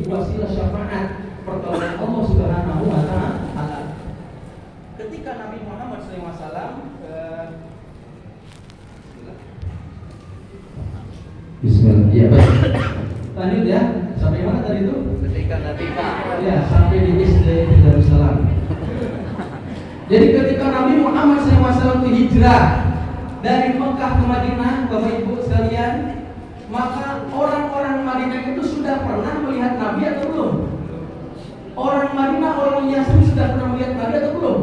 wasilah syafaat pertolongan Allah Subhanahu wa taala. Ketika Nabi Muhammad SAW Bismillah. Ya, baik. Lanjut ya. Sampai mana tadi itu? Ketika Nabi ya, sampai di Yerusalem. Jadi ketika Nabi Muhammad SAW itu hijrah dari Mekah ke Madinah, Bapak Ibu sekalian, maka orang-orang Madinah itu sudah pernah melihat Nabi atau belum? Orang Madinah, orang Yasrib sudah pernah melihat Nabi atau belum?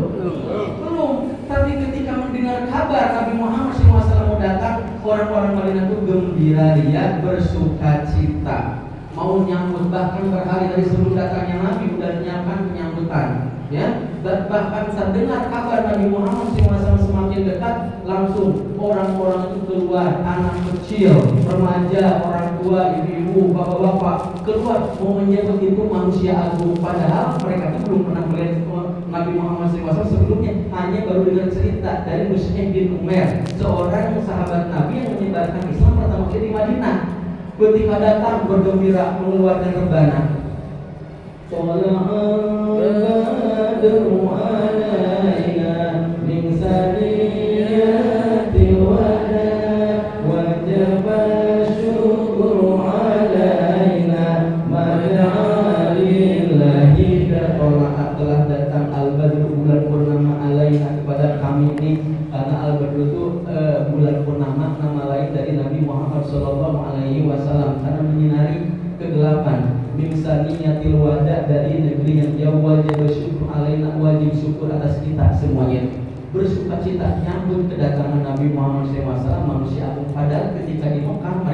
Belum. Tapi ketika mendengar kabar Nabi Muhammad SAW mau datang, orang-orang Madinah itu gembira ria, bersuka cita, mau nyambut, bahkan berhari-hari sebelum datangnya Nabi sudah menyiapkan penyambutan. Ya, dan bahkan terdengar kabar Nabi Muhammad SAW semakin dekat, langsung orang-orang itu keluar, anak kecil, remaja, orang tua, ibu-ibu, bapak-bapak keluar mau menyambut itu manusia agung. Padahal mereka itu belum pernah melihat Nabi Muhammad SAW sebelumnya, hanya baru dengar cerita dari Mus'ab bin Umair, seorang sahabat Nabi yang menyebarkan Islam pertama kali di Madinah. Ketika datang bergembira mengeluarkan rebana. Badru alaina min saniyatil wada wajaba syukru alaina mad'a lillahi. Telah datang al-badru, bulan purnama, alaina kepada kami ini, karena al-badru itu bulan purnama, nama lain dari Nabi Muhammad SAW, karena menyinari kegelapan. Minsaniyatil wada, dari negeri yang jauh, wajib bersyukur alaina, wajib syukur atas kita semuanya. Bersuka cita nyambut kedatangan Nabi Muhammad SAW, manusia agung. Padahal ketika di Mekah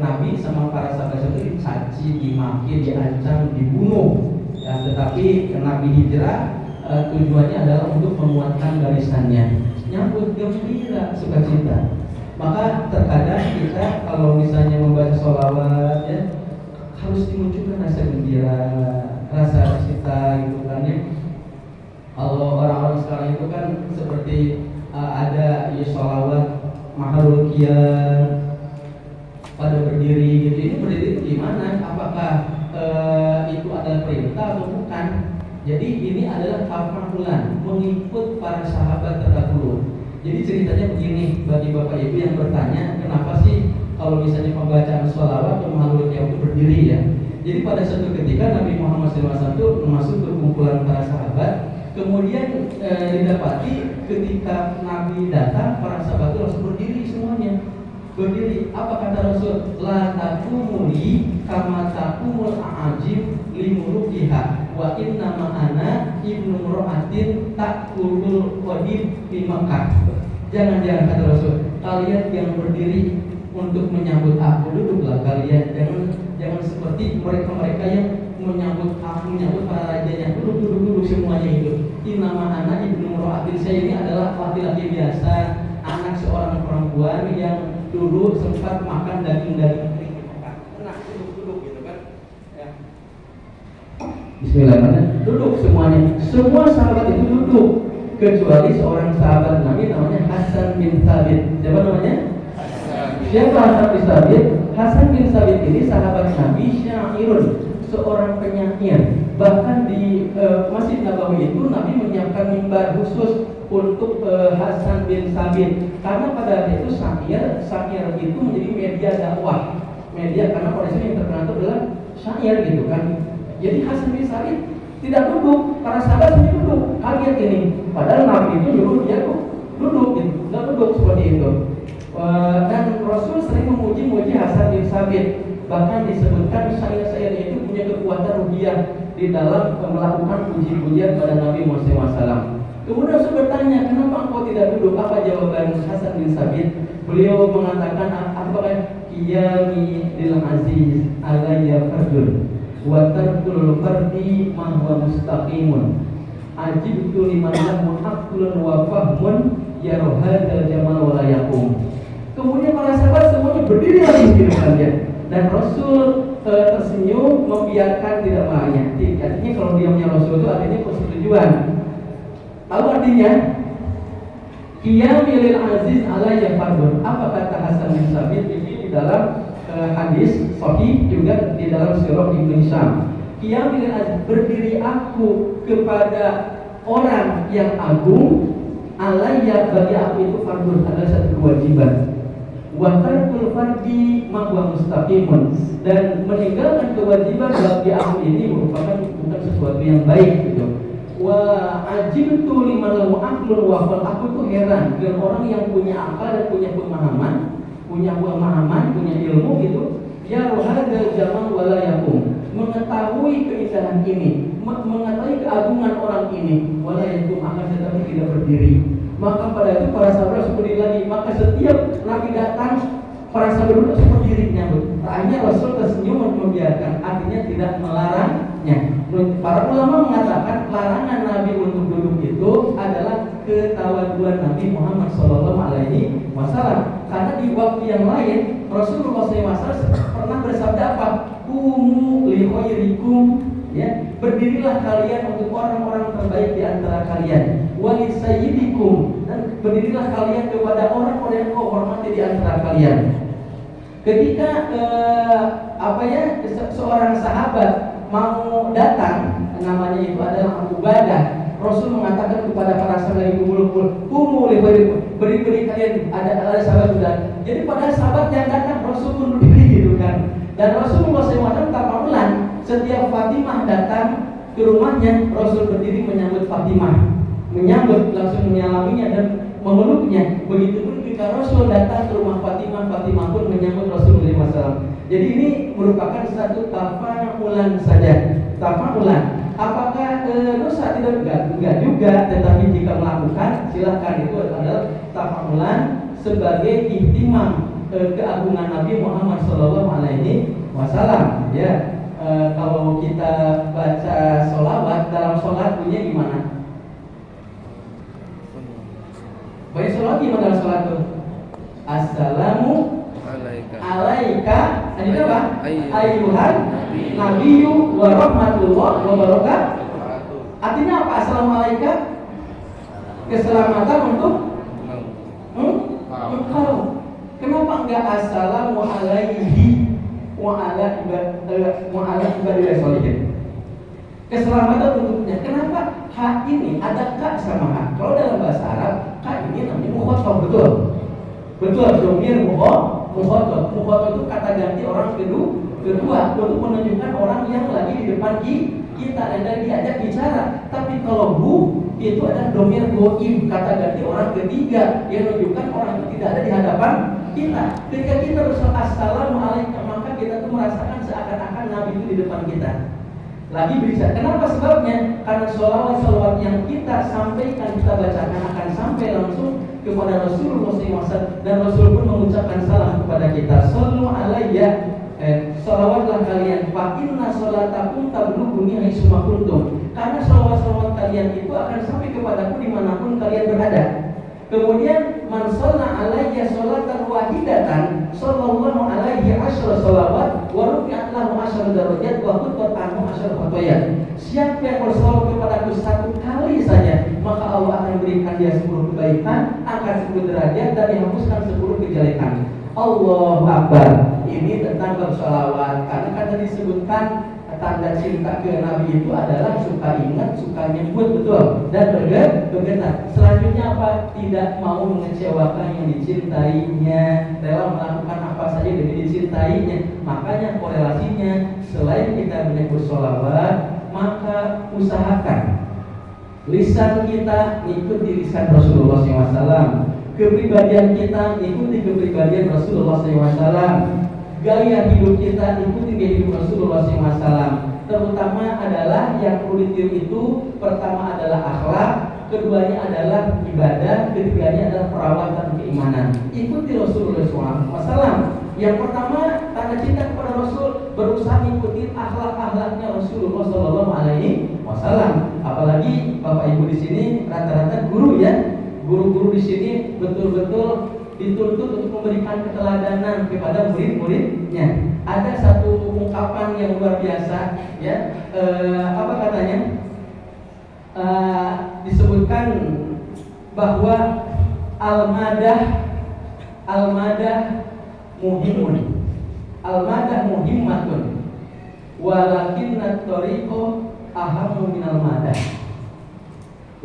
Nabi sama para sahabat itu dicaci, dimaki, diancam, dibunuh. Ya, tetapi Nabi hijrah tujuannya adalah untuk menguatkan barisannya, nyambut gembira, sukacita. Maka terkadang kita kalau misalnya membaca sholawat ya, harus dimunculkan rasa gembira, rasa cita gitu kan ya. Kalau orang-orang sekarang itu kan seperti ada ya sholawat mahalul qiyam pada berdiri gitu. Ini berdiri itu gimana? Apakah itu adalah perintah atau bukan? Jadi ini adalah tafahulan, mengikut para sahabat terdahulu. Jadi ceritanya begini, bagi bapak ibu yang bertanya, kenapa sih kalau misalnya pembacaan sholawat atau mahalul qiyam itu berdiri ya? Jadi pada suatu ketika Nabi Muhammad SAW itu masuk ke kumpulan para sahabat. Kemudian didapati ketika Nabi datang, para sahabat itu langsung berdiri semuanya. Berdiri. Apa kata Rasul? La takumuli kama takumul a'ajib limulukiha wa inna ma'ana ibnu mura'atin takulul qadim di Makkah. Jangan kata Rasul, kalian yang berdiri untuk menyambut aku, duduklah kalian. Jangan seperti mereka yang menyambut aku, menyambut para rajanya. Duduk semuanya itu. Inna ma'ana ibnu mura'atin, saya ini adalah laki-laki biasa, anak seorang perempuan yang dulu sempat makan daging-daging kering di Mekah. Tenang, duduk gitu kan ya. Bismillahirrahmanirrahim. Duduk semuanya. Semua sahabat itu duduk kecuali seorang sahabat Nabi namanya Hasan bin Thabit. Siapa namanya? Siapa Hasan bin Thabit? Hasan bin Thabit ini sahabat Nabi, syairun, seorang penyair. Bahkan di Masjid Nabawi itu Nabi menyiapkan mimbar khusus untuk Hasan bin Thabit, karena pada itu syair itu menjadi media dakwah, media, karena pada sini yang terkenal itu adalah syair gitu kan. Jadi Hasan bin Thabit tidak duduk, para sahabat hanya duduk, kaget ini. Padahal Nabi itu dulu dia duduk, gitu, nggak duduk seperti itu. Dan Rasul sering memuji Hasan bin Thabit, bahkan disebutkan syair-syairnya itu punya kekuatan ruhiyah di dalam melakukan puji-pujian pada Nabi Muhammad SAW. Kemudian Rasul bertanya, kenapa engkau tidak duduk? Apa jawaban Hasan bin Thabit? Beliau mengatakan, apakah qiyami lil aziz alayya fardun wa tarkul fardi ma huwa mustaqimun ajibtu liman lahu aqlun wa fahmun yara hadzal jamal wa la yaqum. Kemudian para sahabat semuanya berdiri lagi di depannya, dan Rasul tersenyum membiarkan tidak marahnya. Artinya kalau diamnya Rasul itu artinya persetujuan. Tahu artinya? Qiyamil aziz alayya fardun. Apa kata Hasan bin Thabit ini di dalam hadis sahih juga di dalam sirah Ibnu Hisham. Qiyamul berdiri aku kepada orang yang agung, alayya bagi aku itu fardun, adalah satu kewajiban. Wa tarkul fardi ma huwa mustaqimun, dan meninggalkan kewajiban bagi aku ini merupakan bukan sesuatu yang baik gitu. Wa ajibtu liman lahu aqlun wa fal, aku tuh heran dengan orang yang punya akal dan punya pemahaman, punya ilmu gitu. Ya rohada zaman wala yakum, mengetahui keindahan ini, mengetahui keagungan orang ini, wala yakum, akan tetapi tidak berdiri. Maka pada itu para sahabat berdiri lagi. Maka setiap Nabi datang, para sahabat itu berdiri menyambut. Akhirnya Rasul tersenyum membiarkan, artinya tidak melarangnya. Para ulama mengatakan larangan Nabi untuk duduk itu adalah ketawaduan Nabi Muhammad SAW. Karena di waktu yang lain Rasulullah SAW pernah bersabda apa? Qumu li khairikum, ya, berdirilah kalian untuk orang-orang terbaik di antara kalian. Wa li sayyidikum, dan berdirilah kalian kepada orang-orang yang kau hormati di antara kalian. Ketika seorang sahabat mau datang, namanya itu adalah Abu Badah, Rasul mengatakan kepada para sahabat yang kumpul, beri kalian, ada sahabat sudah. Jadi pada sahabat yang datang Rasul pun berdiri gitu kan. Dan Rasulullah SAW tapamulan, setiap Fatimah datang ke rumahnya, Rasul berdiri menyambut Fatimah, langsung menyalaminya dan memeluknya. Begitupun ketika Rasul datang ke rumah Fatimah, Fatimah pun menyambut Rasulullah SAW. Jadi ini merupakan satu tafamulan saja. Tafamulan. Apakah dosa? Tidak juga. Tetapi jika melakukan, silakan, itu adalah tafamulan sebagai ihtimam keagungan Nabi Muhammad SAW. Ya, kalau kita baca sholawat dalam sholat bunyinya gimana? Baik, sholat gimana dalam sholat tuh? Assalamu alaika apa? Ayyuhan nabiyyu wa rahmatullah wa barakatuh. Artinya apa? Assalamu alaika, keselamatan untuk engkau. Kenapa enggak assalamu alaihi wa ala ibadillahi sholihin? Keselamatan untuknya. Kenapa hak ini ada kak sama hak? Kalau dalam bahasa Arab, kak ini namanya mukhatab, betul? Betul, domir mukhatab. Mukhatab itu kata ganti orang kedua untuk menunjukkan orang yang lagi di depan kita dan diajak bicara. Tapi kalau hu itu adalah domir goib, kata ganti orang ketiga yang menunjukkan orang itu tidak ada di hadapan kita. Ketika kita bersolat assalamualaikum, maka kita tuh merasakan seakan-akan Nabi itu di depan kita lagi berbicara. Kenapa sebabnya? Karena sholawat yang kita sampaikan, kita bacakan akan sampai langsung kepada Rasulullah SAW, dan Rasul pun mengucapkan salam kepada kita. Shallu alayya, sholawatlah kalian. Fa inna sholatakum tablughuni haitsu ma kuntum. Karena sholawat kalian itu akan sampai kepadaku dimanapun kalian berada. Kemudian man shalla alayya sholatan wahidatan sallallahu alaihi asyra sholawat wa rufi'at lahu asyra darajat wa hutat anhu asyra khataya. Siapa yang bersolawat kepadaku satu kali saja, maka Allah akan berikan dia 10 kebaikan, angkat 10 derajat, dan dihapuskan 10 kejelekan. Allahu Akbar. Ini tentang bersolawat. Karena kan tadi disebutkan tanda cinta ke Nabi itu adalah suka ingat, suka nyebut, betul, dan bergetar. Selanjutnya apa? Tidak mau mengecewakan yang dicintainya, rela melakukan apa saja demi dicintainya. Makanya korelasinya, selain kita menyebut sholawat, maka usahakan lisan kita ikuti lisan Rasulullah SAW, kepribadian kita ikuti kepribadian Rasulullah SAW, gaya hidup kita ikuti gaya hidup Rasulullah SAW. Terutama adalah yang perlu ditiru itu, pertama adalah akhlak, keduanya adalah ibadah, ketiganya adalah perawatan keimanan. Ikuti Rasulullah SAW. Yang pertama, tanda cinta kepada Rasul, berusaha ikuti akhlak-akhlaknya Rasulullah SAW. Apalagi Bapak Ibu di sini rata-rata guru ya, guru-guru di sini betul-betul dituntut untuk memberikan keteladanan kepada murid-muridnya. Ada satu ungkapan yang luar biasa, ya, apa katanya? Disebutkan bahwa al-madah muhimun, al-madah muhimmatun walakinnat thariqah ahammu minal madah.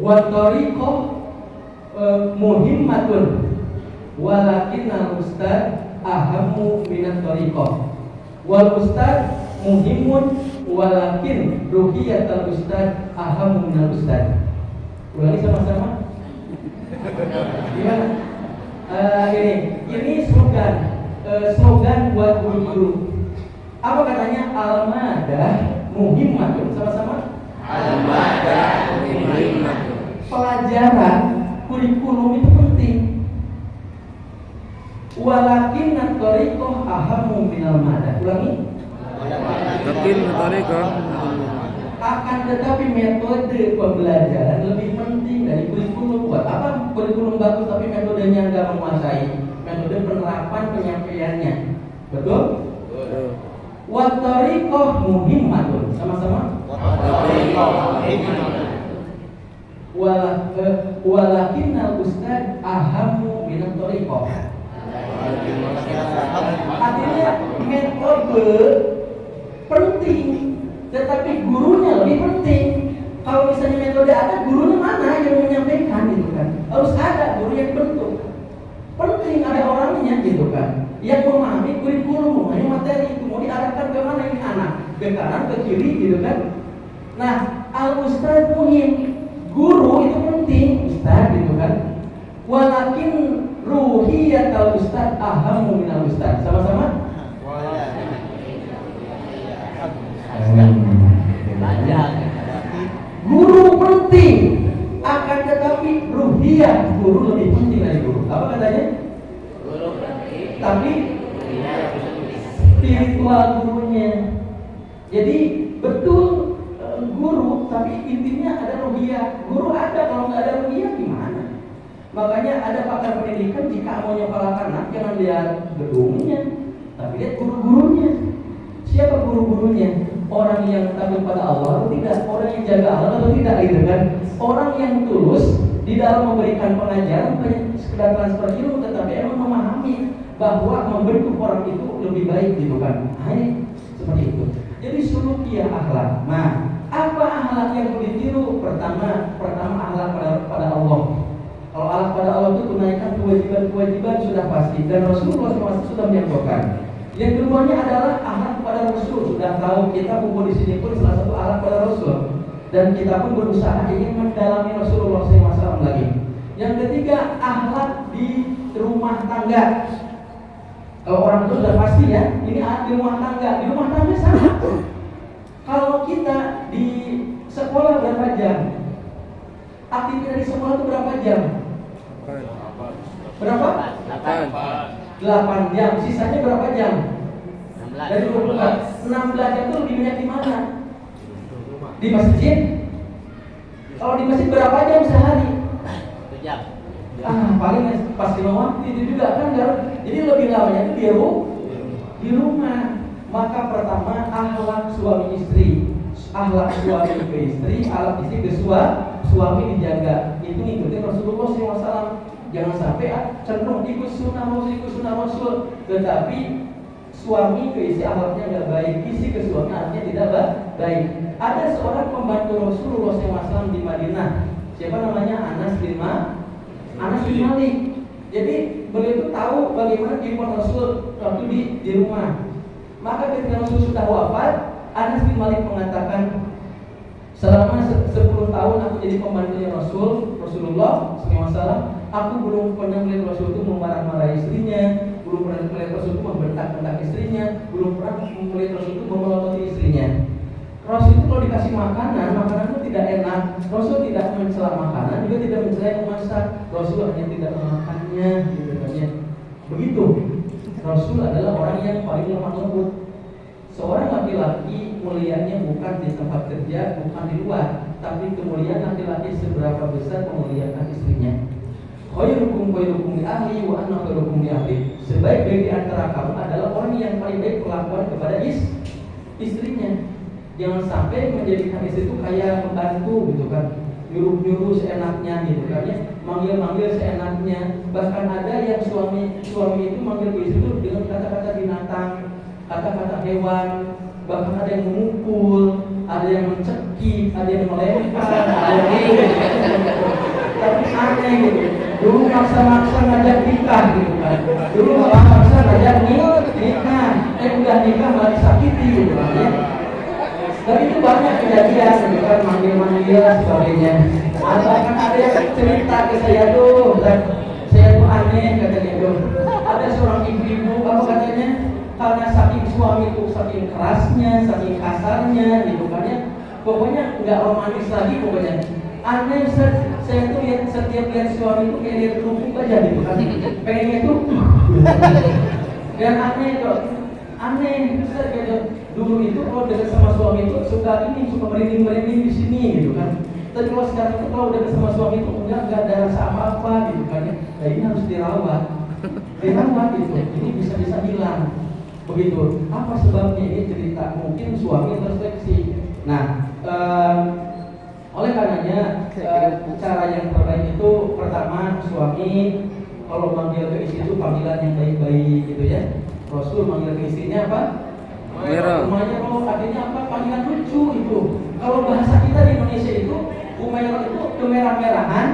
Wa thariqah muhimmatun walakinnal ustad ahammu minat thariqah. Wal ustad muhimun walakin ruhiyatul ustad ahammu minal ustad. Ulangi sama-sama. Gimana? Ini slogan buat guru-guru. Apa katanya? Al-madah muhimmatun. Sama-sama. Al-madah muhimmatun. Pelajaran kurikulum itu penting. Walakinnat thariqah ahammu minal madah. Ulangi. Walakinnat thariqah Akan tetapi metode pembelajaran lebih penting dari kurikulum. Buat apa kurikulum bagus tapi metodenya nggak menguasai? Metode penerapan penyampaiannya. Betul? Wa thariqah muhimmatun. Sama-sama. Walakinnal ustad ahammu minat thariqah. Artinya metode penting, tetapi gurunya lebih penting. Kalau misalnya metode ada, gurunya mana yang menyampaikan gitu kan? Harus ada guru yang dibentuk. Penting ada orangnya gitu kan, yang memahami kurikulum, memahami materi itu mau diarahkan ke mana ini anak, ke kanan, ke kiri gitu kan. Nah, al-ustad muhim, guru itu penting, ustad gitu kan. Walakin ruhiyatul ustad ahammu minal ustad. Sama-sama. Guru penting, akan tetapi ruhiyah guru lebih penting dari guru. Apa katanya? Guru penting, tapi spiritual gurunya. Jadi betul guru, tapi intinya ada ruhiyah. Guru ada, kalau nggak ada ruhiyah gimana? Makanya ada pakar pendidikan, jika mau nyepalakan anak jangan lihat gedungnya, tapi lihat guru-gurunya. Siapa guru-gurunya? Orang yang takut pada Allah atau tidak? Orang yang jaga Allah atau tidak gitu kan? Orang yang tulus di dalam memberikan pengajaran, bukan sekedar transfer ilmu, tetapi emang memahami bahwa membentuk orang itu lebih baik gitu kan? Ini seperti itu. Jadi sulukiyah akhlak. Nah, apa akhlak yang perlu ditiru? Pertama akhlak pada Allah. Kalau akhlak pada Allah itu tunaikan kewajiban-kewajiban sudah pasti, dan Rasulullah SAW sudah menyampaikan. Yang keduanya adalah akhlak kepada Rasul. Sudah tahu kita kumpul di sini pun salah satu akhlak pada Rasul, dan kita pun berusaha ingin mendalami Rasulullah SAW lagi. Yang ketiga akhlak di rumah tangga. Kalau orang itu sudah pasti ya, ini di rumah tangga. Di rumah tangga sama. Kalau kita di sekolah berapa jam? Aktivitas di sekolah itu berapa jam? Berapa? 8 jam. Sisanya berapa jam? 16. Dari 24. 16 jam itu lebih banyak di mana? Di masjid. Kalau di masjid berapa jam sehari? 1 jam. Paling pas 5 waktu itu juga kan. Jadi lebih lamanya itu di rumah. Maka pertama akhlak suami istri. Akhlak suami ke istri, akhlak istri ke suami dijaga. Itu ngikutin Rasulullah SAW. Jangan sampai cenderung ikut sunnah Rasul, tetapi suami ke istri akhlaknya nggak baik, istri ke suami akhlaknya tidak baik. Ada seorang pembantu Rasulullah SAW di Madinah. Siapa namanya? Anas bin Malik. Jadi beliau itu tahu bagaimana kehidupan Rasul waktu di rumah. Maka ketika Rasul sudah wafat, Anas bin Malik mengatakan, selama 10 tahun aku jadi pembantunya Rasulullah SAW, aku belum pernah melihat Rasul itu memarah-marah istrinya, belum pernah melihat Rasul itu membentak-bentak istrinya, belum pernah melihat Rasul itu memelototi istrinya. Rasul itu kalau dikasih makanan itu tidak enak. Rasul tidak mencela makanan, juga tidak mencela yang memasak. Rasul hanya tidak memakannya, gitu kan ya. Begitu. Rasul adalah orang yang paling lemah lembut. Seorang laki-laki mulianya bukan di tempat kerja, bukan di luar, tapi kemuliaan laki-laki seberapa besar kemuliaan istrinya. Khairukum li ahli wa ana khairukum li ahli. Sebaik-baik di antara kamu adalah orang yang paling baik perlakuan kepada istrinya. Jangan sampai menjadikan istri itu kayak membantu gitu kan, nyuruh-nyuruh seenaknya gitu kan ya, manggil-manggil seenaknya. Bahkan ada yang suami itu manggil istri itu dengan kata-kata binatang. kata-kata hewan, bahkan ada yang memukul, ada yang mencekik, ada yang melempar, ada yang tapi aneh gitu. Dulu maksa-maksa ngajak nikah gitu kan. Dulu maksa ngajak nikah, udah nikah malah disakiti gitu kan ya. Dan itu banyak kejadian gitu kan, manggil-manggil sebagainya. Bahkan ada yang cerita ke saya tuh, dan saya tuh aneh katanya tuh. Ada seorang ibu-ibu apa katanya, karena saking suami itu saking kerasnya, saking kasarnya gitu kan ya. Pokoknya nggak romantis lagi pokoknya. Aneh, saya tuh lihat setiap lihat suami itu kayak lihat kerupuk aja gitu kan. Pengennya tuh dan aneh tuh. Aneh, gitu. Dulu itu kalau dekat sama suami itu suka merinding-merinding di sini gitu kan. Tapi kalau sekarang itu kalau dekat sama suami itu enggak ada rasa apa-apa gitu kan ya. Nah, ini harus dirawat gitu. Ini bisa hilang. Begitu. Apa sebabnya? Ini cerita mungkin suami introspeksi. Nah, oleh karenanya cara yang terbaik itu pertama suami kalau manggil ke istri itu panggilan yang baik-baik gitu ya. Rasul manggil ke istrinya apa? Umayyah, artinya apa? Panggilan lucu itu. Kalau bahasa kita di Indonesia itu Umayyah itu kemerah-merahan.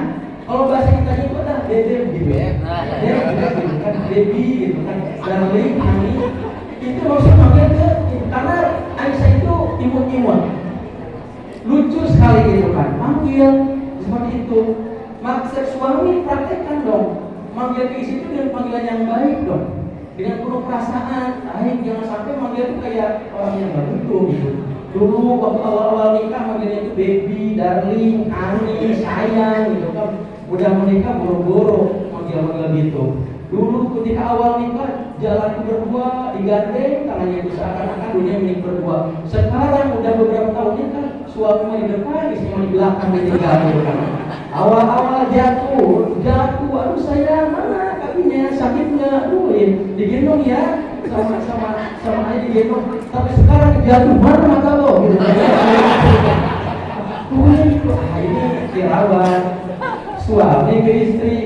Kalau bahasa kita itu adalah dede gitu ya. Dede gitu kan, baby gitu kan, darling, honey. Itu Rasul manggil ke, karena Aisyah itu imut-imut. Lucu sekali gitu kan, manggil seperti itu. Maksud suami praktekkan dong. Manggil ke istri itu dengan panggilan yang baik dong. Dengan penuh perasaan, jangan sampai manggil itu kayak orang yang baru gitu. Dulu waktu awal-awal nikah manggilnya itu baby, darling, honey, sayang gitu kan. Udah menikah boro-boro manggil gitu. Dulu ketika awal nikah jalan berdua, digandeng, tangannya itu seakan-akan dunia milik berdua. Sekarang udah beberapa tahun nikah, suami di depan, istri di belakang ditinggal gitu kan. Awal-awal jatuh, aduh sayang mana kakinya sakit nggak? Aduh, digendong ya, sama aja digendong. Tapi sekarang jatuh, mana mata lo? Gitu. Ini dirawat. Suami ke istri,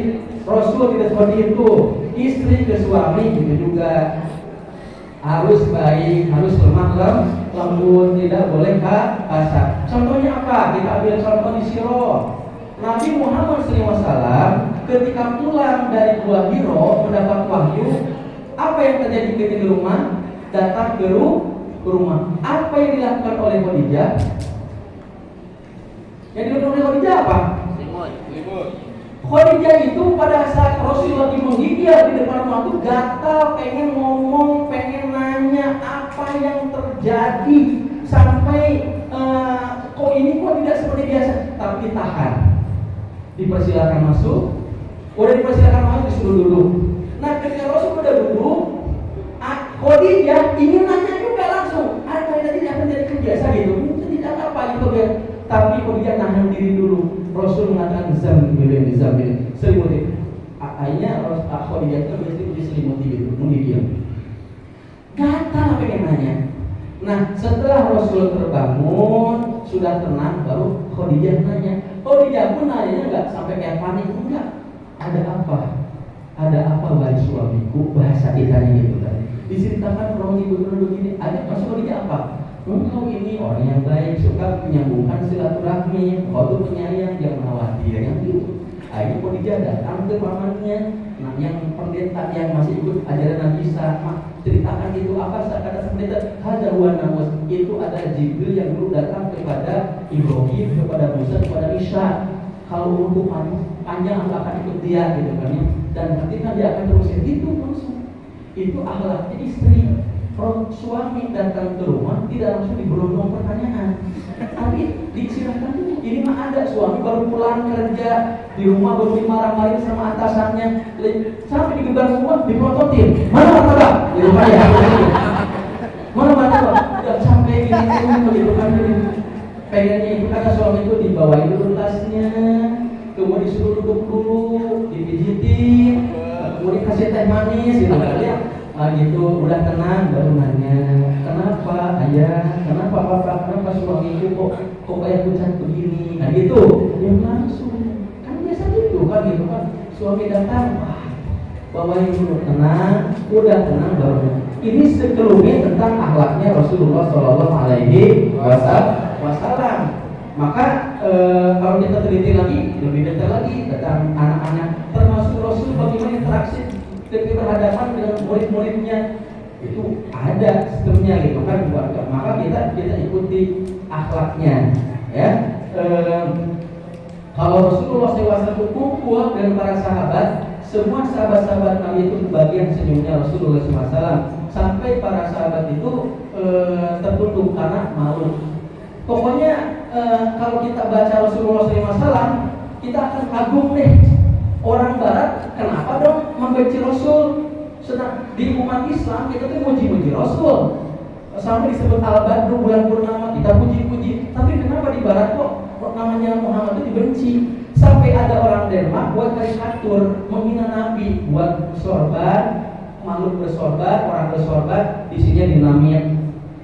Rasul tidak seperti itu. Istri ke suami gitu juga. Harus baik, harus lemah lembut, tidak boleh kasar. Contohnya apa? Kita ambil contoh di Sirah. Nabi Muhammad SAW ketika pulang dari Gua Hiro mendapat wahyu, apa yang terjadi ketika di rumah? Datang ke rumah. Apa yang dilakukan oleh Khadijah? Yang dilakukan oleh Khadijah apa? Khadijah itu pada saat Rasul lagi menggigil di depan rumah itu gatal, pengen ngomong, pengen nanya apa yang terjadi sampai kok ini kok tidak seperti biasa, tapi tahan. Dipersilakan masuk, udah dipersilakan masuk disuruh duduk. Nah ketika Rasul udah duduk, Khadijah ingin nanya juga langsung, apa yang tadi akan jadi kebiasa gitu, tidak apa gitu ya. Tapi Khadijah nahan diri dulu. Rasul mengatakan zambil, selimuti. Akhirnya Khadijah itu biasanya diselimuti gitu, menggigil. Gatal pengen nanya. Nah setelah Rasul terbangun, sudah tenang, baru Khadijah nanya. Khadijah pun nanya nggak sampai kayak panik, enggak. Ada apa wahai suamiku, bahasa kitanya gitu kan. Diceritakan orang ibu begini, ada maksud Khadijah apa? Engkau ini orang yang baik, suka menyambungkan silaturahmi, engkau tuh penyayang, yang khawatir, yang gitu. Akhirnya Khadijah datang ke pamannya, nah yang pendeta yang masih ikut ajaran Nabi Isa, ceritakan itu apa kata pendeta? Hada huwa namus, itu ada Jibril yang dulu datang kepada Ibrahim, kepada Musa, kepada Isa. Kalau untuk panjang akan ikut dia gitu kan ya. Dan ketika dia akan terusin itu langsung. Itu akhlaknya istri. Kalau suami datang ke rumah tidak langsung diberondong pertanyaan, tapi disilahkan dulu. Ini mah ada suami baru pulang kerja di rumah baru dimarah-marahin sama atasannya, sampai di gerbang rumah diprototin. Mana martabak? Di rumah ya. Mana martabak? Udah sampai gini begitu kan ini. Pengennya itu kata suami itu dibawain dulu tasnya, kemudian disuruh duduk dulu, dipijitin, kemudian kasih teh manis gitu kan ya. Gitu udah tenang baru nanya, kenapa ayah, kenapa papa, kenapa suamiku kok kayak pucat begini, nah gitu. Yang langsung kan biasa gitu kan suami datang, bawain dulu tenang, udah tenang baru Ini sekelumit tentang akhlaknya Rasulullah Shallallahu Alaihi Wasallam. Maka kalau kita teliti lagi, lebih detail lagi tentang anak-anak, termasuk Rasul bagaimana interaksi ketika berhadapan dengan murid-muridnya, itu ada sistemnya gitu kan. Maka kita ikuti akhlaknya, ya. Kalau Rasulullah SAW kumpul dengan para sahabat, semua sahabat-sahabat Nabi itu bagian senyumnya Rasulullah SAW, sampai para sahabat itu tertunduk karena malu. Pokoknya kalau kita baca Rasulullah SAW, kita akan kagum deh. Orang Barat kenapa dong membenci Rasul? Sedang di umat Islam kita tuh muji-muji Rasul, sampai disebut al-badru, bulan purnama, kita puji-puji. Tapi kenapa di Barat kok namanya Muhammad itu dibenci? Sampai ada orang Denmark buat karikatur menghina Nabi, buat sorban, makhluk bersorban, orang bersorban, isinya dinamit,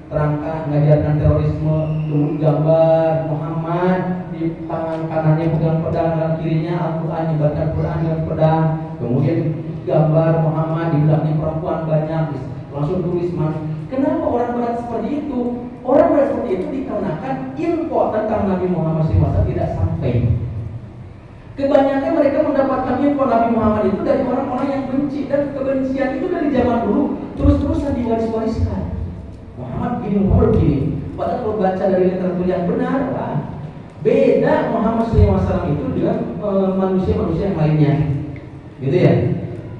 terangkan, mengajarkan terorisme, kemudian gambar Muhammad di tangan kanannya pegang pedang, dan kirinya Al-Quran, nyebarkan Quran dengan pedang, kemudian gambar Muhammad di belakangnya perempuan banyak, langsung tulis man. Kenapa orang Barat seperti itu? Orang Barat seperti itu dikarenakan info tentang Nabi Muhammad SAW tidak sampai. Kebanyakan mereka mendapatkan info Nabi Muhammad itu dari orang-orang yang benci, dan kebencian itu dari zaman dulu terus-terusan diwaris-wariskan. Muhammad gini. Padahal kalau baca dari literatur yang benar, beda Muhammad SAW itu dengan manusia-manusia yang lainnya, gitu ya.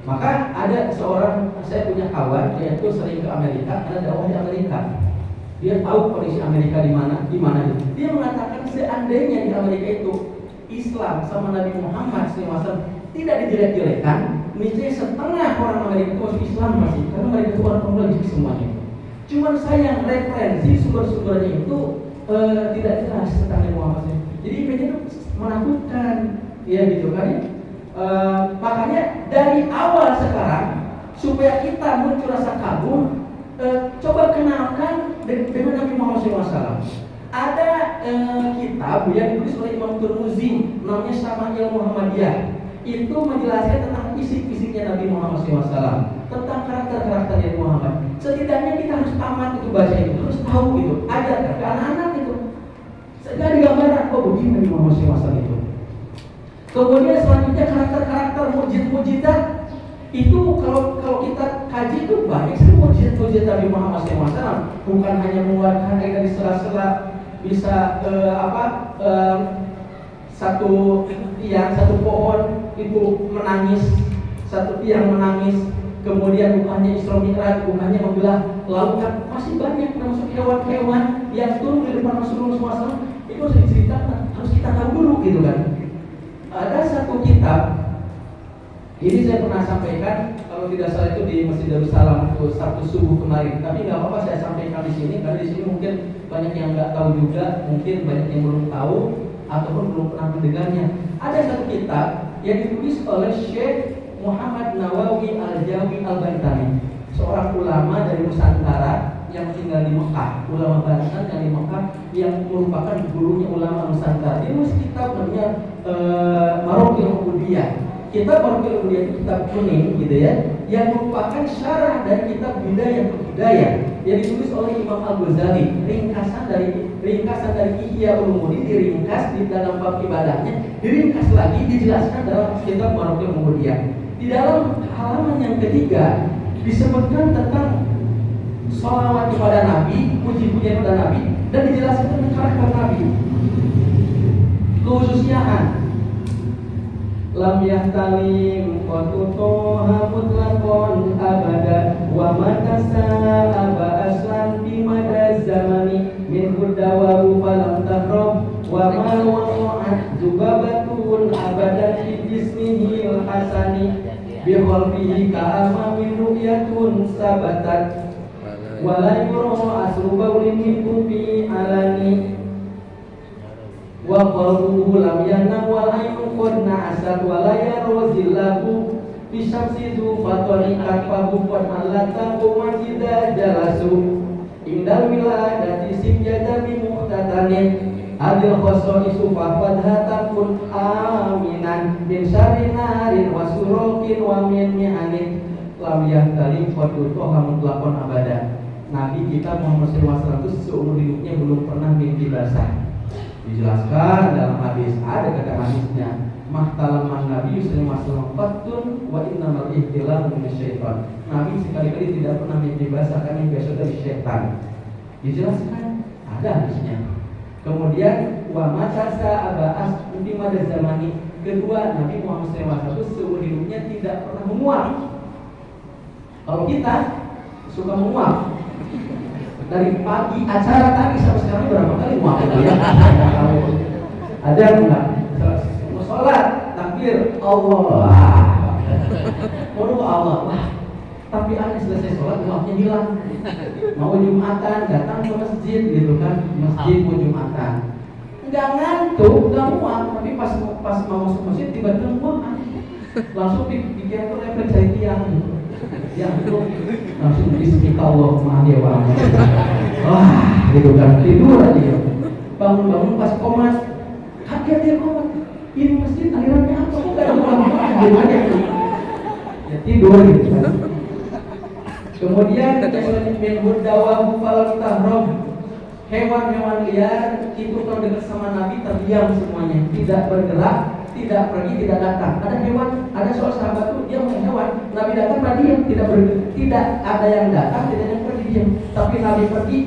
Maka ada seorang, saya punya kawan, dia itu sering ke Amerika, ada dakwah di Amerika. Dia tahu kondisi Amerika di mana. Dia mengatakan seandainya di Amerika itu Islam sama Nabi Muhammad SAW tidak dijelek-jelekan, misalnya setengah orang Amerika itu masuk Islam masih, karena mereka itu orang pembelajar semuanya. Cuman sayang referensi sumber-sumbernya itu tidak jelas tentang Nabi Muhammad SAW. Jadi itu menakutkan, ya gitu kan ya. Makanya dari awal sekarang supaya kita muncul rasa kagum, coba kenalkan dengan Nabi Muhammad SAW. Ada kitab yang ditulis oleh Imam Turmuzi, namanya Syama'il Muhammadiyah. Itu menjelaskan tentang fisik-fisiknya Nabi Muhammad SAW, tentang karakter-karakter Nabi Muhammad. Setidaknya kita harus tamat itu baca itu, terus tahu gitu, ajarkan ke anak-anak itu. Sehingga digambarkan, begini Nabi Muhammad SAW itu. Kemudian selanjutnya karakter-karakter mujizat itu kalau kita kaji itu banyak sekali mujizat Nabi Muhammad SAW. Bukan hanya mengeluarkan air dari sela-sela, bisa satu pohon itu menangis, satu tiang menangis. Kemudian bukannya Isra Mi'raj, bukannya membelah lautan, masih banyak termasuk hewan-hewan yang turun di depan Rasulullah SAW. Itu harus diceritakan, harus kita tahu dulu gitu kan. Ada satu kitab, ini saya pernah sampaikan, kalau tidak salah itu di Masjid Darussalam itu Sabtu subuh kemarin. Tapi nggak apa-apa saya sampaikan di sini, karena di sini mungkin banyak yang nggak tahu juga, mungkin banyak yang belum tahu ataupun belum pernah mendengarnya. Ada satu kitab yang ditulis oleh Syekh Muhammad Nawawi Al-Jawi Al-Bantani, seorang ulama dari Nusantara yang tinggal di Mekah, ulama Banten yang di Mekah, yang merupakan gurunya ulama Nusantara. Dia menulis kitab namanya Marokil Ubudiyah. Kitab Marokil Ubudiyah itu kitab kuning gitu ya, yang merupakan syarah dari kitab Bidayah ke Hidayah yang ditulis oleh Imam Al-Ghazali. Ringkasan dari Ihya Ulumuddin diringkas di dalam bab ibadahnya, diringkas lagi dijelaskan dalam kitab Marokil Ubudiyah. Di dalam halaman yang ketiga disebutkan tentang sholawat kepada Nabi, puji-pujian kepada Nabi, dan dijelaskan tentang karakter Nabi. Khususnya lam yahtalim qatutoha mutlaqon abada wa matasa aba aslan fi mada zamani min hudawahu falam tahram wa mal wa'at zubabatun abadan fi jismihi al-hasani bi khalfihi ka'ama min ru'yatun sabatat wala yura asru bawlin min kufi alani wa qalbuhu lam yanam wal aynu qad na'asat wala yara zillahu fi syamsi zu fatani kafahu qad allata qumajida jalasu indal wiladati sibjada bi muhtatanin adil khosaisu faqad hatakun aminan min syarri narin wa surukin wa min mi'anin lam yahtali fadutoha mutlaqan abada. Nabi kita Muhammad SAW itu seumur hidupnya belum pernah mimpi basah. Dijelaskan dalam hadis, ada kata hadisnya, mahtalaman Nabi SAW fattun wa innamal ihtilamu minasyaitan. Nabi sekali-kali tidak pernah mimpi basah karena yang biasa dari syaitan. Dijelaskan, ada hadisnya. Kemudian wa matasa aba'as ultima zamani. Kedua, Nabi Muhammad SAW seumur hidupnya tidak pernah menguap. Kalau kita suka menguap, dari pagi acara tadi sampai sekarang berapa kali muap ya? Ada enggak? Mau sholat, takbir, Allah. Waduh Allah, wah. Tapi aneh selesai sholat muapnya hilang. Mau Jumatan, datang ke masjid gitu kan, masjid mau Jumatan. Enggak ngantuk, enggak muak, tapi pas mau masuk masjid tiba-tiba muak. Langsung dikira tuh refleks dari tiang. Yang itu langsung bismillahirrahmanirrahim. Wah, gitu kan, tidur aja. Bangun-bangun pas komat, kaget dia komat. Ini masjid alirannya apa? Kok gak ada apa-apa? Ya tidur gitu kan. Kemudian min dawabu falam tahrom. Hewan-hewan liar itu kalau dekat sama Nabi terdiam semuanya, tidak bergerak, tidak pergi, tidak datang. Ada hewan, ada seorang sahabat tuh dia punya hewan, Nabi datang diam, tidak ada yang datang, tidak ada yang pergi diam. Tapi Nabi pergi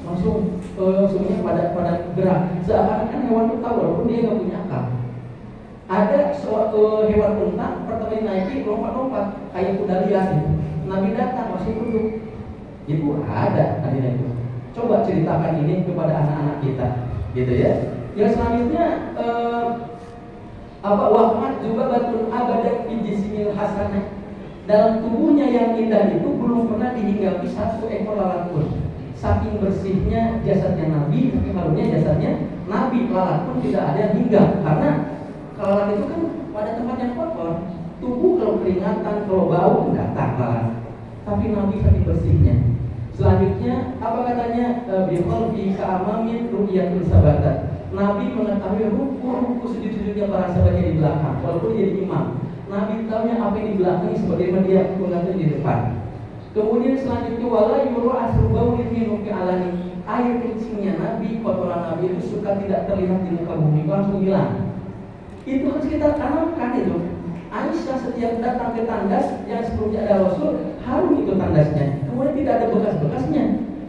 langsung semuanya pada gerak. Seakan-akan hewan itu tahu walaupun dia nggak punya akal. Ada suatu hewan unta pertama dinaiki lompat-lompat kayak kuda liar gitu. Nabi datang masih duduk. Ibu ada tadi itu. Coba ceritakan ini kepada anak-anak kita, gitu ya. Yang selanjutnya wahmat juga batun abadat fi jismil hasanah. Dalam tubuhnya yang indah itu belum pernah dihinggapi satu ekor lalat pun. Saking bersihnya jasadnya Nabi, saking harumnya jasadnya Nabi, lalat pun tidak ada yang hinggap. Karena kalau lalat itu kan pada tempat yang kotor. Tubuh kalau keringatan, kalau bau datang lalat. Tapi Nabi saking bersihnya. Selanjutnya apa katanya? Biqal fi ka'amamin ru'yatul sabatat. Nabi mengetahui ruku-ruku sujud-sujudnya para sahabatnya di belakang, walaupun dia imam. Nabi tahunya apa yang di belakang sebagaimana dia mengatakan di depan. Kemudian selanjutnya wala yuru asrubau minum fi alani. Air kencingnya Nabi, kotoran Nabi itu suka tidak terlihat di muka bumi, langsung hilang. Itu harus kita tanamkan itu. Aisyah setiap datang ke tandas yang sebelumnya ada Rasul, harum itu tandasnya. Kemudian tidak ada bekas-bekasnya.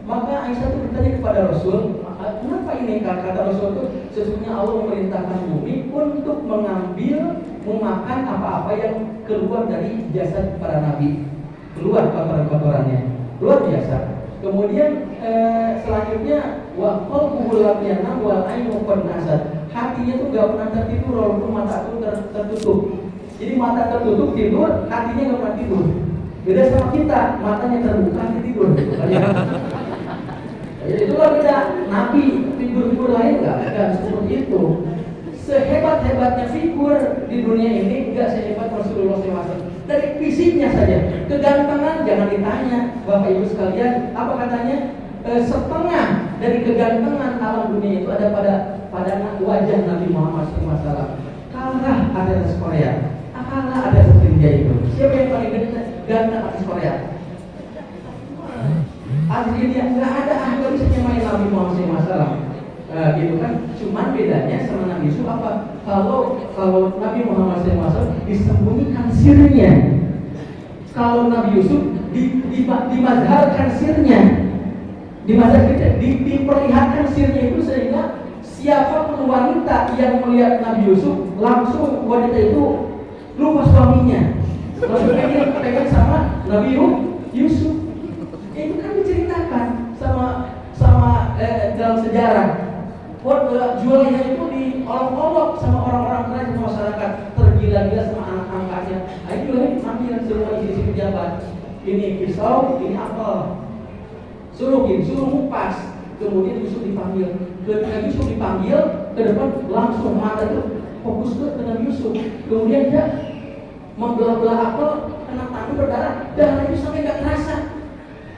Maka Aisyah itu bertanya kepada Rasul, kenapa ini? Kata Rasul itu, sesungguhnya Allah memerintahkan bumi untuk mengambil, memakan apa-apa yang keluar dari jasad para nabi, keluar kotoran-kotorannya. Luar biasa. Kemudian selanjutnya wa qalbuhu lam yanam wal ainu qad nasat. Hatinya tuh enggak pernah tertidur walaupun mata itu tertutup. Jadi mata tertutup tidur, hatinya enggak pernah tidur. Beda sama kita, matanya terbuka hati tidur. Jadi itulah beda. Nabi figur-figur lain enggak seperti itu. Sehebat-hebatnya figur di dunia ini enggak sehebat Rasulullah SAW. Dari fisiknya saja, kegantengan jangan ditanya, Bapak Ibu sekalian, apa katanya? Setengah dari kegantengan alam dunia itu ada pada wajah Nabi Muhammad SAW. Kalah ada artis Korea, kalah ada India itu. Siapa yang paling ganteng artis Korea? Artis India nggak ada, nggak bisa nyamain Nabi Muhammad SAW. Gitu kan? Cuman bedanya sama Nabi Yusuf apa? Kalau Nabi Muhammad SAW disembunyikan sirnya. Kalau Nabi Yusuf dimazharkan sirnya. Diperlihatkan sirnya itu sehingga siapapun wanita yang melihat Nabi Yusuf langsung wanita itu lupa suaminya. Langsung pengen sama Nabi Yusuf. Itu kan diceritakan sama dalam sejarah. Jualnya itu diolok-olok sama orang-orang kaya di masyarakat, tergila-gila sama anak angkatnya. Ayo jualnya dipanggil semua isi pejabat. Ini pisau, ini apel. Suruh ngupas. Kemudian Yusuf dipanggil. Ketika Yusuf dipanggil, ke depan langsung mata itu fokus ke Nabi Yusuf. Kemudian dia membelah-belah apel, kena tangan berdarah, darah itu sampai nggak terasa.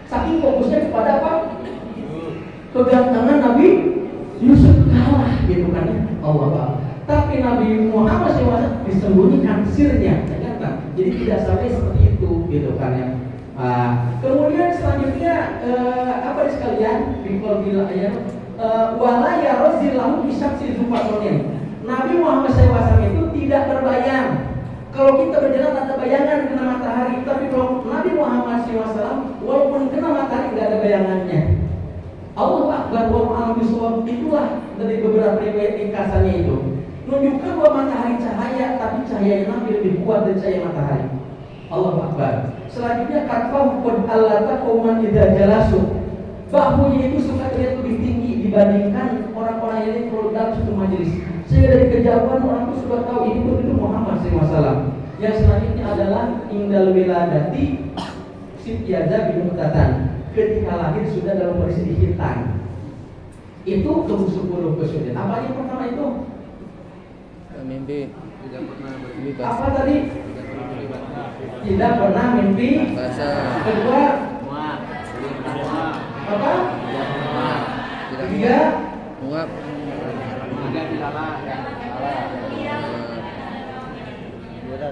Saking fokusnya kepada apa? Kegantengan Nabi Yusuf kalah gitu kan ya, Allah. Tapi Nabi Muhammad SAW disembunyikan sirnya, jadi tidak sampai seperti itu. itu gitu kan ya. Kemudian selanjutnya apa sekalian bikol bila ayat wala ya rozillahu bisyamsi dzufatonin. Nabi Muhammad SAW itu tidak terbayang. Kalau kita berjalan tak ada bayangan kena matahari, tapi kalau Nabi Muhammad SAW walaupun kena matahari tidak ada bayangannya. Allah Akbar wa ma'al bisawab, itulah dari beberapa riwayat ringkasannya itu menunjukkan bahwa matahari cahaya, tapi cahaya Nabi lebih kuat dari cahaya matahari. Allah Akbar. Selanjutnya katfahu qad allata qauman idza jalasu, bahunya itu suka terlihat lebih tinggi dibandingkan orang-orang yang terlalu dalam satu majelis. Sehingga dari kejauhan orang itu sudah tahu ini betul Muhammad SAW. Yang selanjutnya adalah indal wiladati sityaza bin mutatan, ketika lahir sudah dalam kondisi dihitan. Itu ke-10 kesulitan. Apa yang pertama itu? Mimpi tidak pernah bermimpi basah. Apa tadi? Tidak pernah mimpi basah. Kedua, apa? Ketiga, Muak.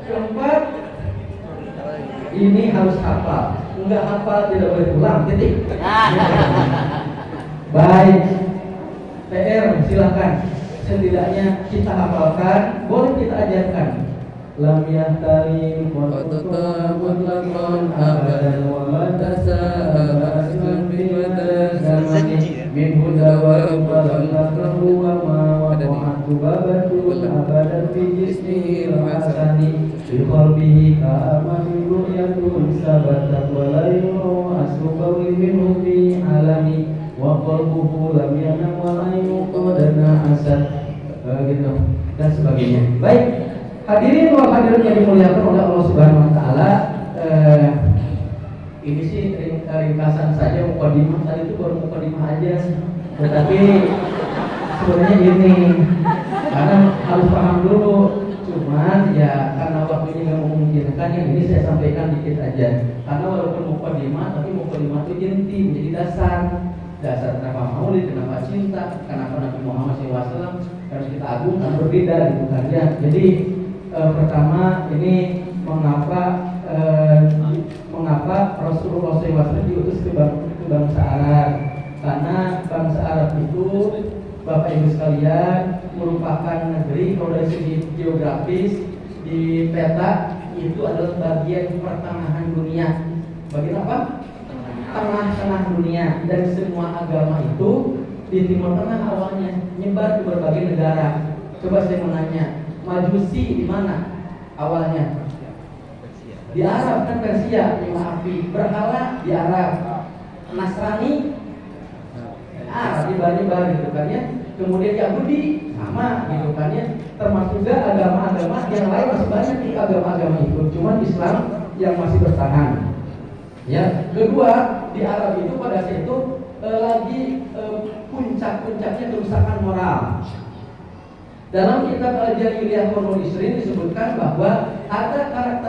keempat, ini harus hafal. Enggak hafal tidak boleh pulang. Titik. Baik. PR silakan. Setidaknya kita hafalkan, boleh kita ajarkan. Lam yahtari Qatata mutlaqan abadan wa matasa'a aslan bi zamani min huda wa balaghahu wa ma waqa'atu babatu abadan fi jismihi al-hasani bi qalbihi ka'amani ru'yatun sabatat wa la yuru asrubawi minhu fi alami wa qalbuhu lam yanam wa la yuqadana asad gitu dan sebagainya. Baik. Hadirin wa hadirin yang dimuliakan oleh Allah Subhanahu wa taala, ini sih ringkasan saja mukadimah, tadi itu baru mukadimah aja. Tetapi sebenarnya ini karena harus paham dulu. Cuman ya karena waktunya nggak memungkinkan, yang ini saya sampaikan dikit aja. Karena walaupun mukadimah, tapi mukadimah itu inti, menjadi dasar kenapa maulid, kenapa cinta, kenapa Nabi Muhammad SAW harus kita agungkan, berbeda gitu kan ya. Jadi pertama ini mengapa Rasulullah SAW diutus ke bangsa Arab? Karena bangsa Arab itu, Bapak Ibu sekalian, merupakan negeri kalau dari segi geografis di peta itu adalah bagian pertengahan dunia. Bagian apa? Tengah-tengah dunia, dan semua agama itu di Timur Tengah awalnya nyebar ke berbagai negara. Coba saya mau nanya, Majusi di mana awalnya? Di Arab kan, Persia, Api. Berhala di Arab. Nasrani Arab, dibar-dibar gitu kan ya. Kemudian Yahudi sama gitu kan ya. Termasuk juga agama-agama yang lain, masih banyak di agama-agama itu. Cuma Islam yang masih bertahan. Ya, kedua di Arab itu pada saat itu lagi puncak-puncaknya kerusakan moral. Dalam kitab Al-Jahiliyah Qur'an Isrin disebutkan bahwa ada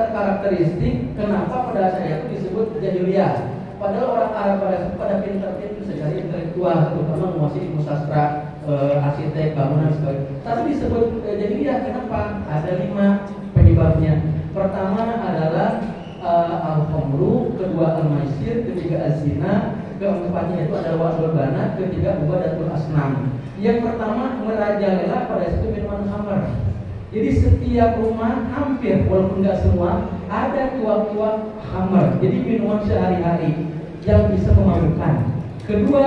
karakteristik kenapa pada saat itu disebut jahiliyah. Padahal orang Arab pada pintar-pintar secara intelektual, terutama menguasai ilmu sastra, arsitek, bangunan sebagainya. Tapi disebut jahiliyah kenapa? Ada 5 penyebabnya. Pertama adalah al-khamru, kedua al-maisir, ketiga az-zina, keempatnya itu adalah wadul banat, ketiga ubadatul asnam. Yang pertama merajalela pada situ minuman khamr. Jadi setiap rumah hampir, walaupun nggak semua, ada tuak-tuak khamr. Jadi minuman sehari-hari yang bisa memabukkan. Kedua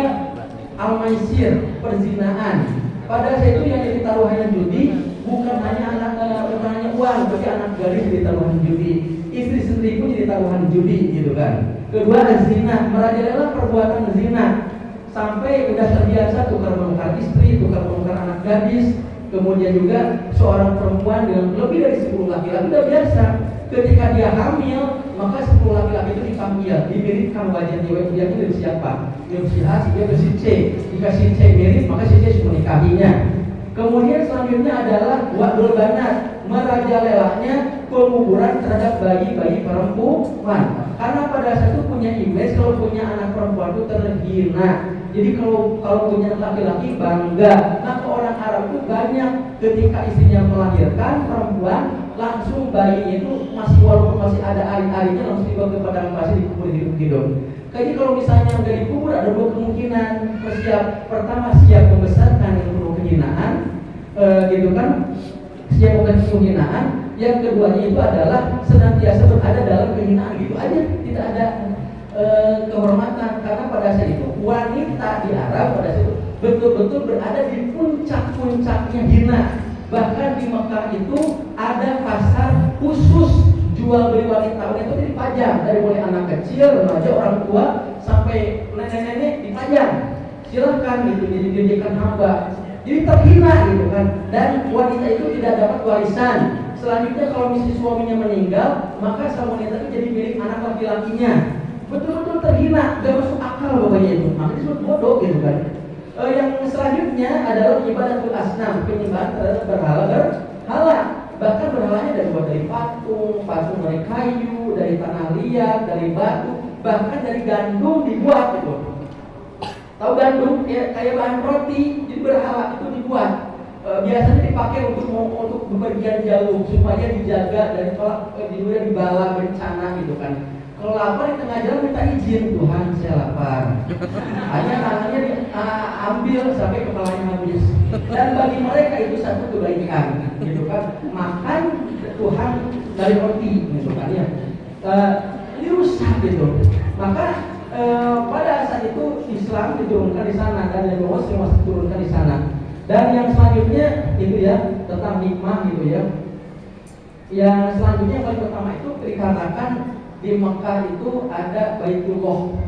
al-maisir, perzinaan. Pada saat itu yang jadi taruhannya judi bukan hanya uang, tapi anak gadis jadi taruhan judi. Istri sendiri pun jadi taruhan judi gitu kan. Kedua zina, merajalela perbuatan zina. Sampai udah terbiasa tukar menukar istri, tukar menukar anak gadis. Kemudian juga seorang perempuan dengan lebih dari 10 laki-laki udah biasa. Ketika dia hamil, maka 10 laki-laki itu dipanggil, dimiripkan wajah dia itu dari siapa? Dari si A, si B, atau si C. Jika si C mirip, maka si C sudah menikahinya. Kemudian selanjutnya adalah wadul banat, merajalelanya penguburan terhadap bayi-bayi perempuan. Karena pada saat itu punya image kalau punya anak perempuan itu terhina. Jadi kalau punya laki-laki bangga. Nah orang Arab itu banyak ketika istrinya melahirkan perempuan langsung bayinya itu masih walaupun masih ada ari-arinya langsung dibawa ke padang pasir dikubur hidup. Kayaknya kalau misalnya nggak dikubur ada dua kemungkinan. Pertama siap membesarkan yang penuh kehinaan, gitu kan? Siap memberikan kehinaan. Yang keduanya itu adalah senantiasa berada dalam kehinaan, gitu aja, tidak ada kehormatan. Karena pada saat itu wanita di Arab pada saat itu betul-betul berada di puncak-puncaknya hina. Bahkan di Mekah itu ada pasar khusus jual beli wanita itu dipajang, dari mulai anak kecil, remaja, orang tua sampai nenek-nenek dipajang. Silahkan gitu, dijadikan hamba. Jadi terhina gitu kan. Dan wanita itu tidak dapat warisan. Selanjutnya kalau misalnya suaminya meninggal, maka sang wanita itu jadi milik anak laki-lakinya. Betul-betul terhina, gak masuk akal pokoknya itu. Makanya disebut bodoh gitu kan. Yang selanjutnya adalah ibadatul asnam, penyembahan terhadap berhala. Bahkan berhalanya dari patung dari kayu, dari tanah liat, dari batu, bahkan dari gandum dibuat gitu. Tahu gandum ya, kayak bahan roti, jadi berhala itu dibuat. Biasanya dipakai untuk bepergian jauh supaya dijaga dari tolak dibala bencana gitu kan. Kalau lapar di tengah jalan minta izin, Tuhan saya lapar. Hanya tangannya diambil sampai kepalanya habis. Dan bagi mereka itu satu kebaikan, gitu kan. Makan Tuhan dari roti, gitu kan ya. Ini rusak gitu. Maka pada saat itu Islam diturunkan di sana dan Nabi Muhammad diturunkan di sana. Dan yang selanjutnya itu ya tentang hikmah gitu ya. Yang selanjutnya yang paling pertama itu dikatakan di Mekah itu ada Baitullah,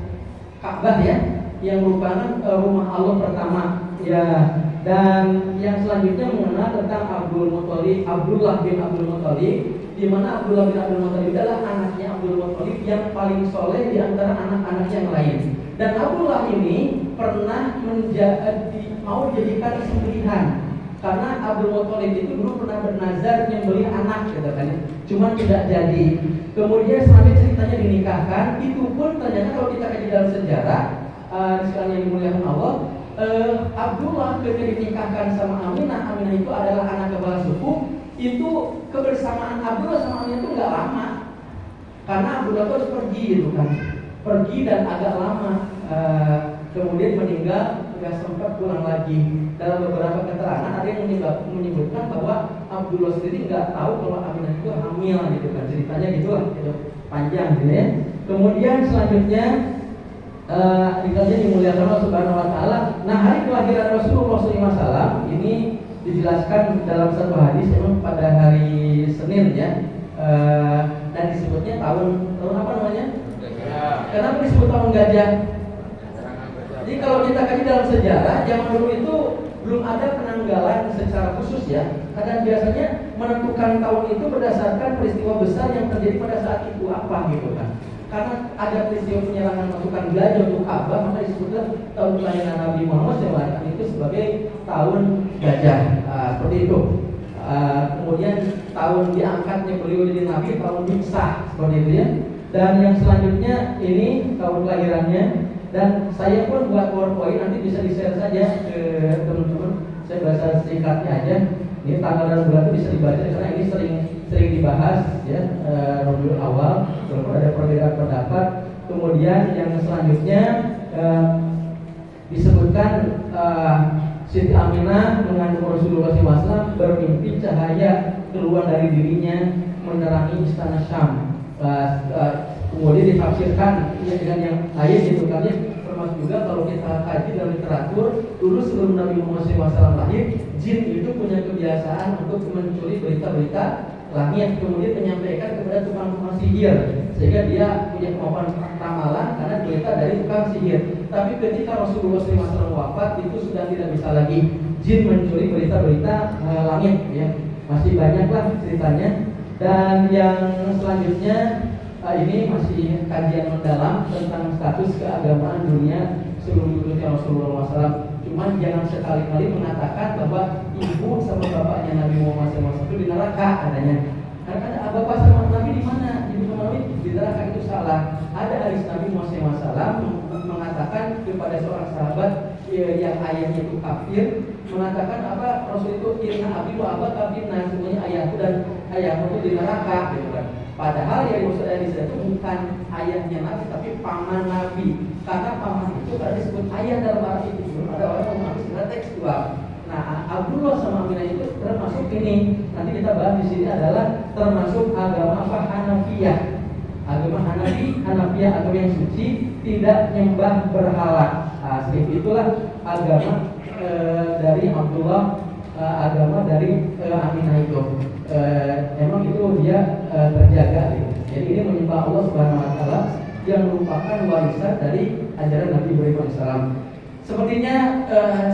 Ka'bah ya, yang merupakan rumah Allah pertama ya. Dan yang selanjutnya mengenal tentang Abdullah bin Abdul Muthalib, di mana Abdullah bin Abdul Muthalib adalah anaknya Abdul Muthalib yang paling soleh di antara anak-anak yang lain. Dan Abdullah ini pernah mau dijadikan sembelihan karena Abdul Muthalib itu dulu pernah bernazar menyembelih anak gitu kan, cuma tidak jadi. Kemudian sampai ceritanya dinikahkan, itu pun ternyata kalau kita kaji dalam sejarah, sekalian yang dimuliakan Allah, Abdullah ketika dinikahkan sama Aminah itu adalah anak kepala suku. Itu kebersamaan Abdullah sama Aminah itu nggak lama, karena Abdullah itu harus pergi gitu kan, pergi dan agak lama. Kemudian meninggal, nggak sempat pulang lagi. Dalam beberapa keterangan ada yang menyebutkan bahwa Abdullah sendiri nggak tahu kalau Aminah itu hamil gitu kan, ceritanya gitu lah, gitu. Panjang gitu ya. Kemudian selanjutnya dikasih dimuliakan Allah Subhanahu Wa Taala. Nah, hari kelahiran Rasulullah SAW ini dijelaskan dalam satu hadis memang pada hari Senin ya, dan disebutnya tahun apa namanya? Kenapa disebut tahun gajah? Jadi kalau kita kaji dalam sejarah, zaman dulu itu belum ada penanggalan secara khusus ya. Kadang biasanya menentukan tahun itu berdasarkan peristiwa besar yang terjadi pada saat itu apa gitu kan. Karena ada peristiwa penyerangan pasukan gajah untuk Ka'bah, maka disebutlah tahun kelahiran Nabi Muhammad SAW itu sebagai tahun gajah. Seperti itu. Kemudian tahun diangkatnya beliau jadi Nabi tahun Biksah, seperti itu ya. Dan yang selanjutnya ini tahun kelahirannya. Dan saya pun buat PowerPoint, nanti bisa di-share saja ke teman-teman. Saya bahasa singkatnya aja. Ini tanggal dan bulan itu bisa dibaca karena ini sering dibahas ya, Rabiul Awal. Kalau ada perbedaan pendapat. Kemudian yang selanjutnya disebutkan Siti Aminah mengandung Rasulullah SAW, bermimpi cahaya keluar dari dirinya menerangi istana Syam. Kemudian ditafsirkan dengan yang lain gitu kan ya. Termasuk juga kalau kita kaji dalam literatur, dulu sebelum Nabi Muhammad SAW lahir, jin itu punya kebiasaan untuk mencuri berita-berita langit, kemudian menyampaikan kepada tukang sihir, sehingga dia punya kemampuan ramalan karena berita dari tukang sihir. Tapi ketika Rasulullah SAW wafat, itu sudah tidak bisa lagi jin mencuri berita-berita langit ya. Masih banyaklah ceritanya. Dan yang selanjutnya ini masih kajian mendalam tentang status keagamaan dunia sebelum hidupnya Rasulullah SAW. Cuman jangan sekali-kali mengatakan bahwa ibu sama bapaknya Nabi Muhammad SAW itu di neraka adanya. Karena ada bapak sama Nabi di mana? Ibu sama Nabi di neraka, itu salah. Ada hadis Nabi Muhammad SAW mengatakan kepada seorang sahabat yang ayahnya itu kafir, mengatakan apa Rasul itu inna abi wa abaka finnar, semuanya ayahku dan ayahmu itu di neraka gitu kan. Padahal yang dimaksud ayah itu bukan ayahnya Nabi tapi paman Nabi, karena paman itu kan disebut ayah dalam arti itu. Ada orang yang mengambil secara tekstual. Nah, Abdullah sama Aminah itu termasuk ini. Nanti kita bahas di sini adalah termasuk agama apa Hanafiyah. Agama Hanafiyah agama yang suci, tidak nyembah berhala. Nah, seperti itulah agama dari Abdullah, agama dari Aminah itu. Emang itu dia terjaga gitu. Jadi ini menyembah Allah Subhanahu wa taala yang merupakan warisan dari ajaran Nabi Ibrahim alaihissalam. Sepertinya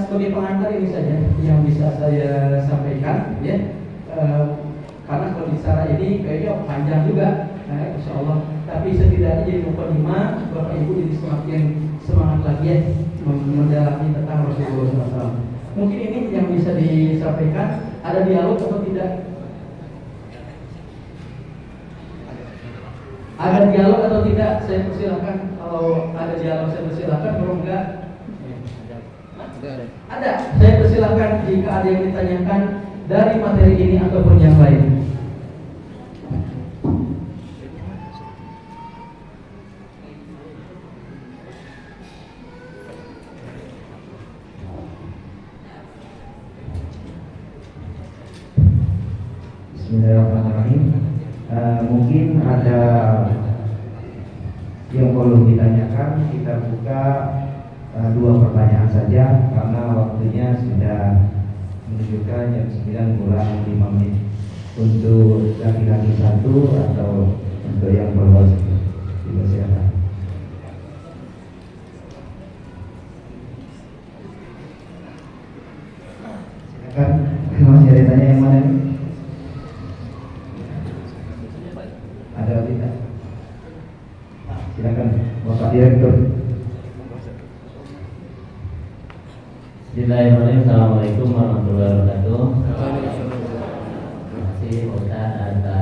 sebagai pengantar ini saja yang bisa saya sampaikan ya. Karena kalau bicara ini kayaknya panjang juga, insya Allah. Tapi setidaknya jadi mukadimah, Bapak Ibu jadi semakin semangat lagi ya mendalami tentang Rasulullah SAW. Mungkin ini yang bisa disampaikan. Ada dialog atau tidak? Ada dialog atau tidak? Saya persilakan. Kalau ada dialog saya persilakan. Kalau enggak, ada. Saya persilakan jika ada yang ditanyakan dari materi ini ataupun yang lain. Bismillahirrahmanirrahim. Mungkin ada yang perlu ditanyakan. Kita buka dua pertanyaan saja karena waktunya sudah menunjukkan jam 9 kurang 5 menit. Untuk laki-laki satu atau untuk yang perempuan silakan. Silakan. Masih ada tanya yang mana nih? Ada atau tidak? Silakan Bapak Direktur. Bismillahirrahmanirrahim. Assalamualaikum warahmatullahi wabarakatuh. Terima kasih Ustaz atas